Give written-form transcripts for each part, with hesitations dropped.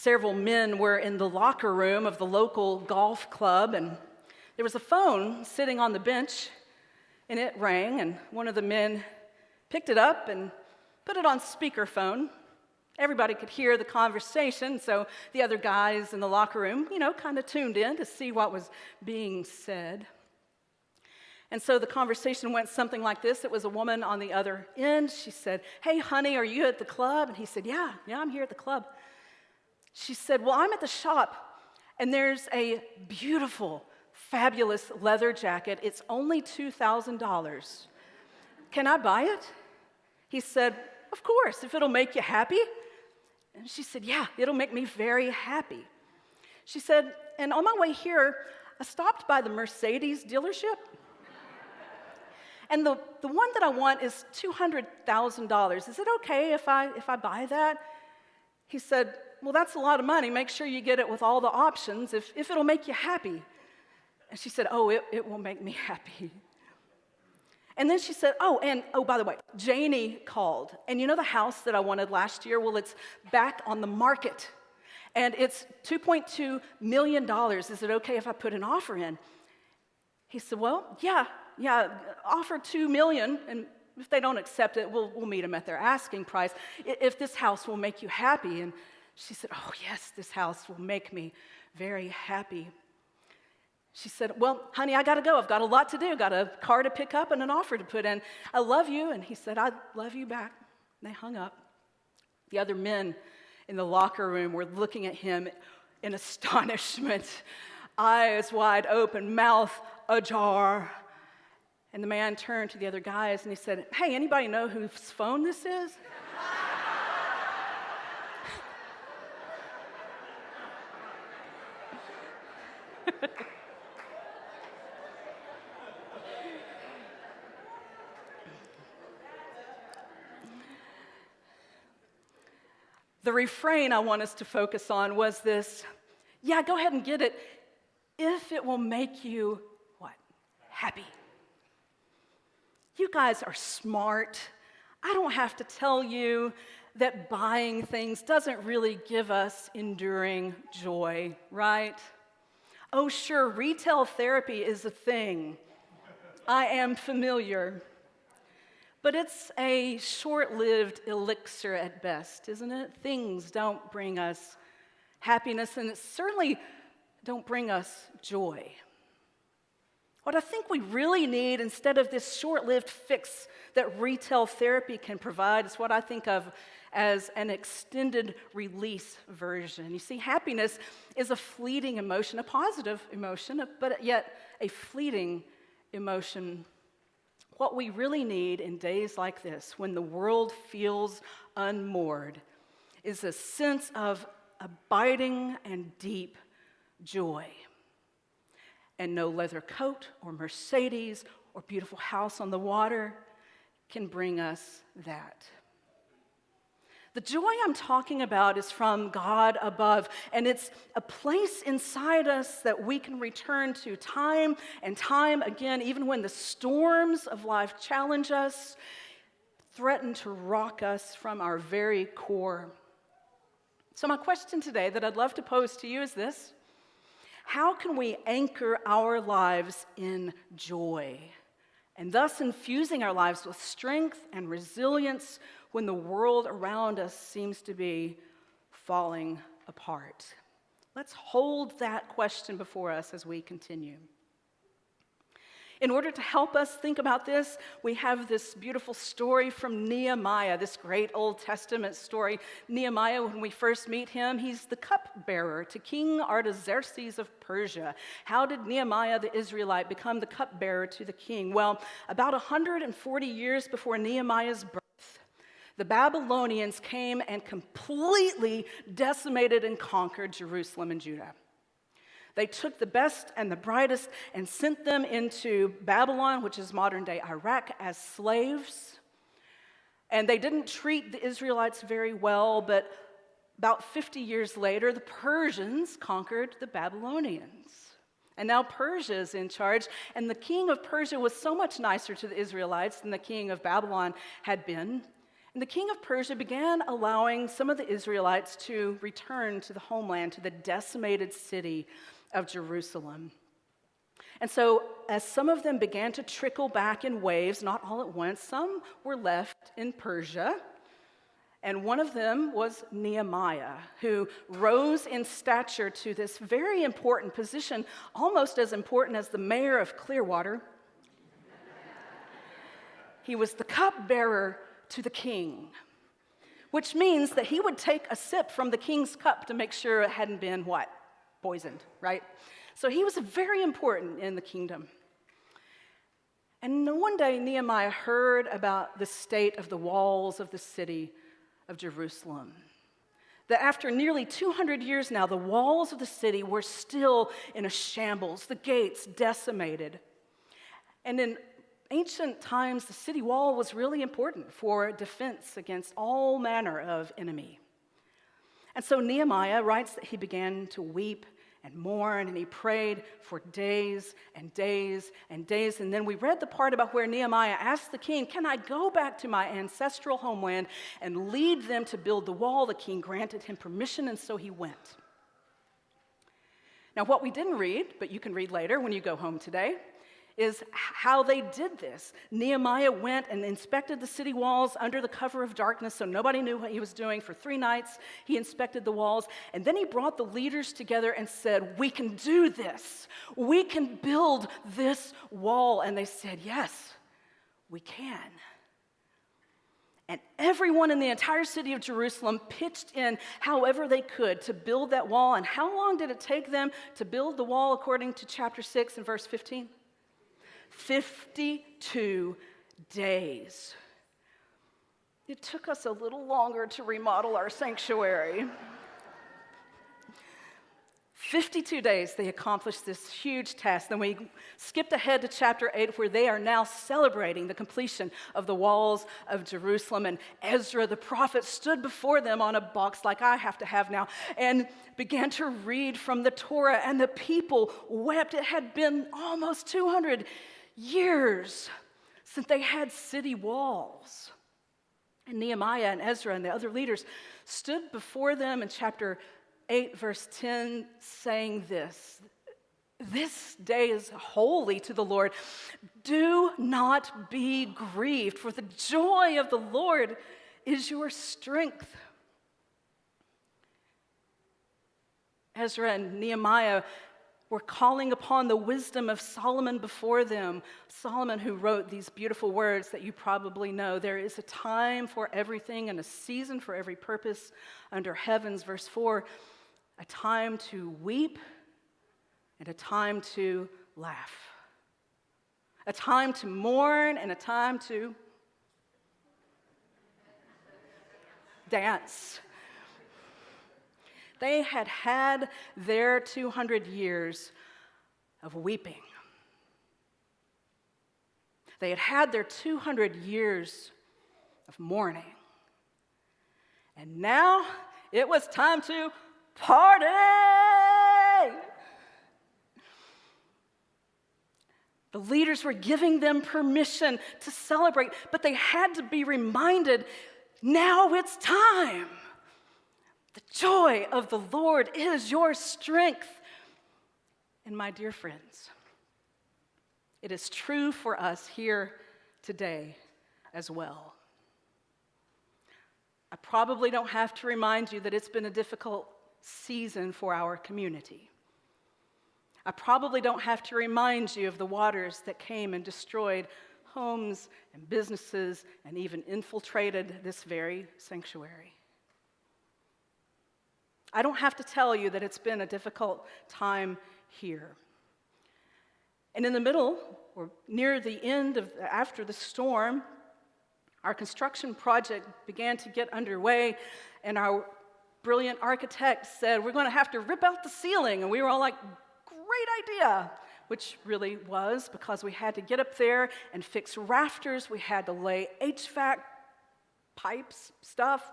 Several men were in the locker room of the local golf club, and there was a phone sitting on the bench, and it rang, and one of the men picked it up and put it on speakerphone. Everybody could hear the conversation, so the other guys in the locker room, kind of tuned in to see what was being said. And so the conversation went something like this. It was a woman on the other end. She said, "Hey, honey, are you at the club?" And he said, Yeah, I'm here at the club. She said, "Well, I'm at the shop, and there's a beautiful, fabulous leather jacket. It's only $2,000. Can I buy it?" He said, "Of course, if it'll make you happy." And she said, "Yeah, it'll make me very happy." She said, "And on my way here, I stopped by the Mercedes dealership. And the one that I want is $200,000. Is it okay if I buy that?" He said, "Well, that's a lot of money. Make sure you get it with all the options if it'll make you happy." And she said, "Oh, it will make me happy." And then she said, "Oh, by the way, Janie called. And you know the house that I wanted last year? Well, it's back on the market. And it's $2.2 million. Is it okay if I put an offer in?" He said, "Well, yeah, offer $2 million, and if they don't accept it, we'll meet them at their asking price, if this house will make you happy." And she said, "Oh, yes, this house will make me very happy." She said, "Well, honey, I got to go. I've got a lot to do. Got a car to pick up and an offer to put in. I love you." And he said, "I love you back." And they hung up. The other men in the locker room were looking at him in astonishment, eyes wide open, mouth ajar. And the man turned to the other guys and he said, "Hey, anybody know whose phone this is?" The refrain I want us to focus on was this: yeah, go ahead and get it if it will make you what? Happy. You guys are smart. I don't have to tell you that buying things doesn't really give us enduring joy, right? Oh, sure, retail therapy is a thing. I am familiar. But it's a short-lived elixir at best, isn't it? Things don't bring us happiness, and it certainly don't bring us joy. What I think we really need, instead of this short-lived fix that retail therapy can provide, is what I think of as an extended release version. You see, happiness is a fleeting emotion, a positive emotion, but yet a fleeting emotion. What we really need in days like this, when the world feels unmoored, is a sense of abiding and deep joy. And no leather coat or Mercedes or beautiful house on the water can bring us that. The joy I'm talking about is from God above, and it's a place inside us that we can return to time and time again, even when the storms of life challenge us, threaten to rock us from our very core. So my question today that I'd love to pose to you is this: how can we anchor our lives in joy, and thus infusing our lives with strength and resilience when the world around us seems to be falling apart? Let's hold that question before us as we continue. In order to help us think about this, we have this beautiful story from Nehemiah, this great Old Testament story. Nehemiah, when we first meet him, he's the cupbearer to King Artaxerxes of Persia. How did Nehemiah the Israelite become the cupbearer to the king? Well, about 140 years before Nehemiah's birth, the Babylonians came and completely decimated and conquered Jerusalem and Judah. They took the best and the brightest and sent them into Babylon, which is modern-day Iraq, as slaves. And they didn't treat the Israelites very well, but about 50 years later, the Persians conquered the Babylonians. And now Persia is in charge, and the king of Persia was so much nicer to the Israelites than the king of Babylon had been. And the king of Persia began allowing some of the Israelites to return to the homeland, to the decimated city of Jerusalem. And so, as some of them began to trickle back in waves, not all at once, some were left in Persia. And one of them was Nehemiah, who rose in stature to this very important position, almost as important as the mayor of Clearwater. He was the cupbearer to the king, which means that he would take a sip from the king's cup to make sure it hadn't been what? Poisoned, right? So he was very important in the kingdom. And one day Nehemiah heard about the state of the walls of the city of Jerusalem. That after nearly 200 years now, the walls of the city were still in a shambles, the gates decimated. And in ancient times, the city wall was really important for defense against all manner of enemy. And so Nehemiah writes that he began to weep and mourn, and he prayed for days and days and days. And then we read the part about where Nehemiah asked the king, "Can I go back to my ancestral homeland and lead them to build the wall?" The king granted him permission, and so he went. Now, what we didn't read, but you can read later when you go home today, is how they did this. Nehemiah went and inspected the city walls under the cover of darkness, so nobody knew what he was doing. For 3 nights, he inspected the walls, and then he brought the leaders together and said, "We can do this. We can build this wall." And they said, "Yes, we can." And everyone in the entire city of Jerusalem pitched in however they could to build that wall. And how long did it take them to build the wall according to chapter 6 and verse 15? 52 days. It took us a little longer to remodel our sanctuary. 52 days they accomplished this huge task. Then we skipped ahead to chapter 8, where they are now celebrating the completion of the walls of Jerusalem. And Ezra, the prophet, stood before them on a box like I have to have now and began to read from the Torah. And the people wept. It had been almost 200 years since they had city walls. And Nehemiah and Ezra and the other leaders stood before them in chapter 8, verse 10, saying this: "This day is holy to the Lord. Do not be grieved, for the joy of the Lord is your strength." Ezra and Nehemiah were calling upon the wisdom of Solomon before them. Solomon, who wrote these beautiful words that you probably know: "There is a time for everything and a season for every purpose under heavens." Verse 4, a time to weep and a time to laugh. A time to mourn and a time to dance. They had had their 200 years of weeping. They had had their 200 years of mourning. And now it was time to party! The leaders were giving them permission to celebrate, but they had to be reminded, now it's time. The joy of the Lord is your strength. And my dear friends, it is true for us here today as well. I probably don't have to remind you that it's been a difficult season for our community. I probably don't have to remind you of the waters that came and destroyed homes and businesses and even infiltrated this very sanctuary. I don't have to tell you that it's been a difficult time here. And in the middle, or near the end after the storm, our construction project began to get underway, and our brilliant architect said, "We're going to have to rip out the ceiling." And we were all like, "Great idea," which really was, because we had to get up there and fix rafters. We had to lay HVAC pipes, stuff.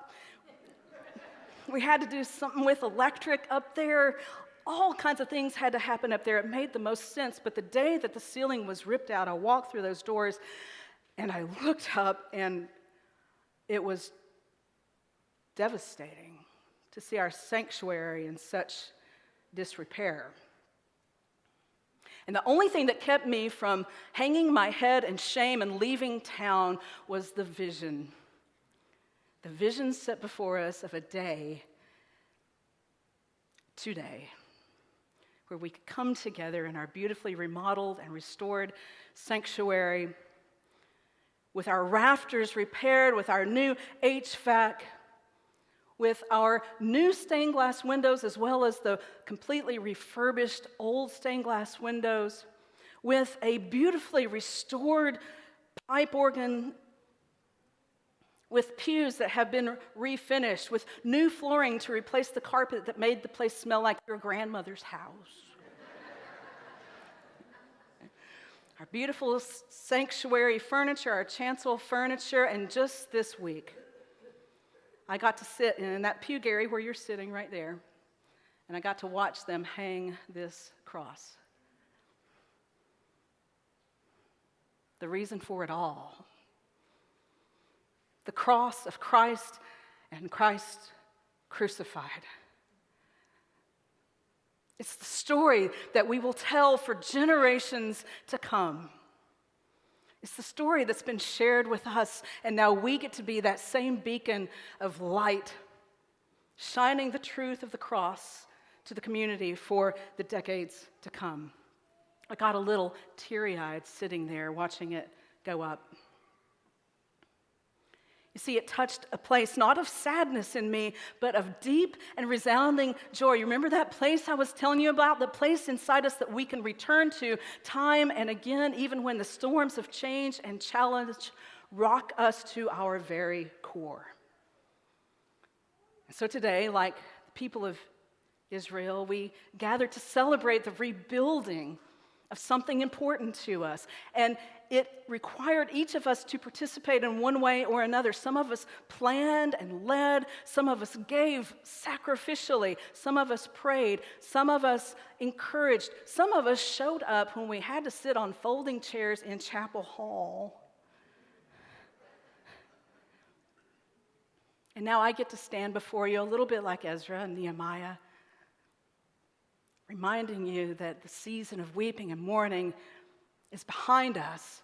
We had to do something with electric up there. All kinds of things had to happen up there. It made the most sense. But the day that the ceiling was ripped out, I walked through those doors and I looked up, and it was devastating to see our sanctuary in such disrepair. And the only thing that kept me from hanging my head in shame and leaving town was the vision. The vision set before us of a day, today, where we could come together in our beautifully remodeled and restored sanctuary with our rafters repaired, with our new HVAC, with our new stained glass windows as well as the completely refurbished old stained glass windows, with a beautifully restored pipe organ, with pews that have been refinished, with new flooring to replace the carpet that made the place smell like your grandmother's house. Our beautiful sanctuary furniture, our chancel furniture, and just this week, I got to sit in that pew, Gary, where you're sitting right there, and I got to watch them hang this cross. The reason for it all. The cross of Christ and Christ crucified. It's the story that we will tell for generations to come. It's the story that's been shared with us, and now we get to be that same beacon of light, shining the truth of the cross to the community for the decades to come. I got a little teary-eyed sitting there watching it go up. You see, it touched a place not of sadness in me, but of deep and resounding joy. You remember that place I was telling you about? The place inside us that we can return to time and again, even when the storms of change and challenge rock us to our very core. And so today, like the people of Israel, we gather to celebrate the rebuilding of something important to us. And it required each of us to participate in one way or another. Some of us planned and led. Some of us gave sacrificially. Some of us prayed. Some of us encouraged. Some of us showed up when we had to sit on folding chairs in Chapel Hall. And now I get to stand before you a little bit like Ezra and Nehemiah, reminding you that the season of weeping and mourning is behind us.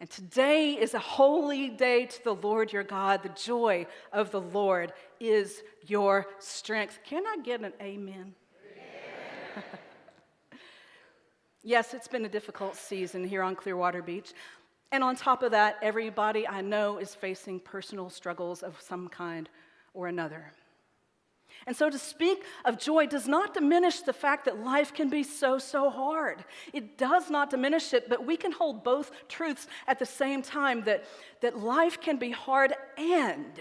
And today is a holy day to the Lord your God. The joy of the Lord is your strength. Can I get an amen? Amen. Yes, it's been a difficult season here on Clearwater Beach. And on top of that, everybody I know is facing personal struggles of some kind or another. And so to speak of joy does not diminish the fact that life can be so hard. It does not diminish it, but we can hold both truths at the same time, that life can be hard and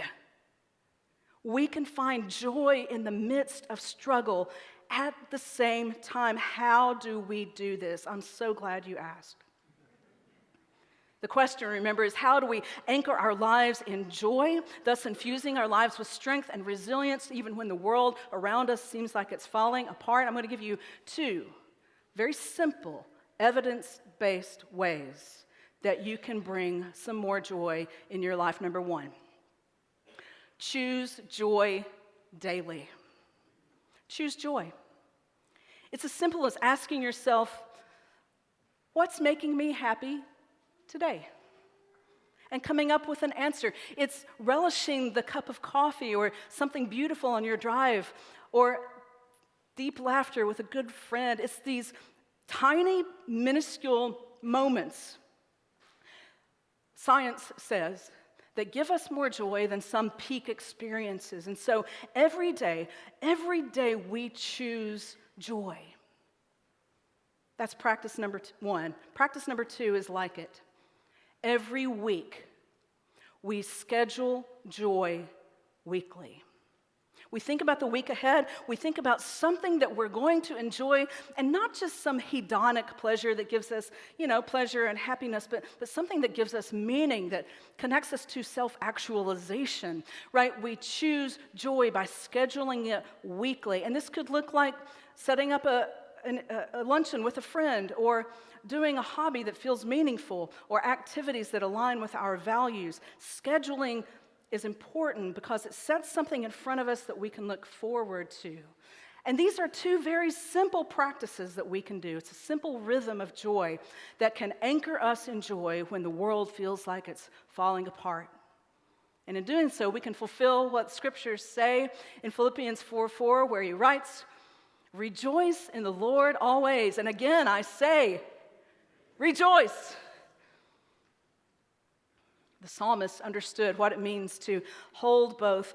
we can find joy in the midst of struggle at the same time. How do we do this? I'm so glad you asked. The question, remember, is how do we anchor our lives in joy, thus infusing our lives with strength and resilience even when the world around us seems like it's falling apart? I'm going to give you two very simple, evidence-based ways that you can bring some more joy in your life. Number one, choose joy daily. Choose joy. It's as simple as asking yourself, what's making me happy today? And coming up with an answer. It's relishing the cup of coffee or something beautiful on your drive or deep laughter with a good friend. It's these tiny, minuscule moments, science says, that give us more joy than some peak experiences. And so every day we choose joy. That's practice number one. Practice number two is like it. Every week, we schedule joy weekly. We think about the week ahead. We think about something that we're going to enjoy, and not just some hedonic pleasure that gives us, pleasure and happiness, but something that gives us meaning, that connects us to self-actualization, right? We choose joy by scheduling it weekly. And this could look like setting up a luncheon with a friend, or doing a hobby that feels meaningful, or activities that align with our values. Scheduling is important because it sets something in front of us that we can look forward to. And these are two very simple practices that we can do. It's a simple rhythm of joy that can anchor us in joy when the world feels like it's falling apart. And in doing so, we can fulfill what scriptures say in Philippians 4:4, where he writes, "Rejoice in the Lord always. And again, I say, rejoice." The psalmist understood what it means to hold both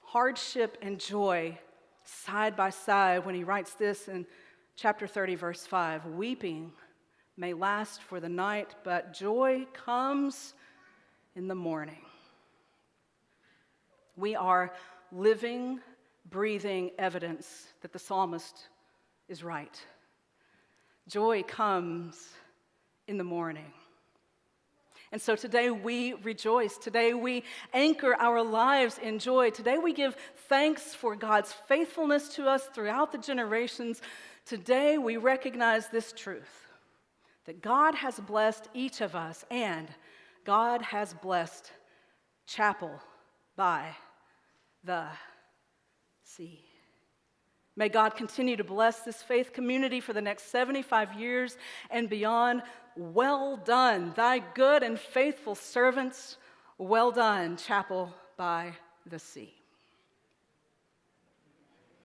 hardship and joy side by side when he writes this in chapter 30, verse 5. "Weeping may last for the night, but joy comes in the morning." We are living, breathing evidence that the psalmist is right. Joy comes in the morning. And so today we rejoice. Today we anchor our lives in joy. Today we give thanks for God's faithfulness to us throughout the generations. Today we recognize this truth, that God has blessed each of us, and God has blessed Chapel by the Sea. May God continue to bless this faith community for the next 75 years and beyond. Well done, thy good and faithful servants. Well done, Chapel by the Sea.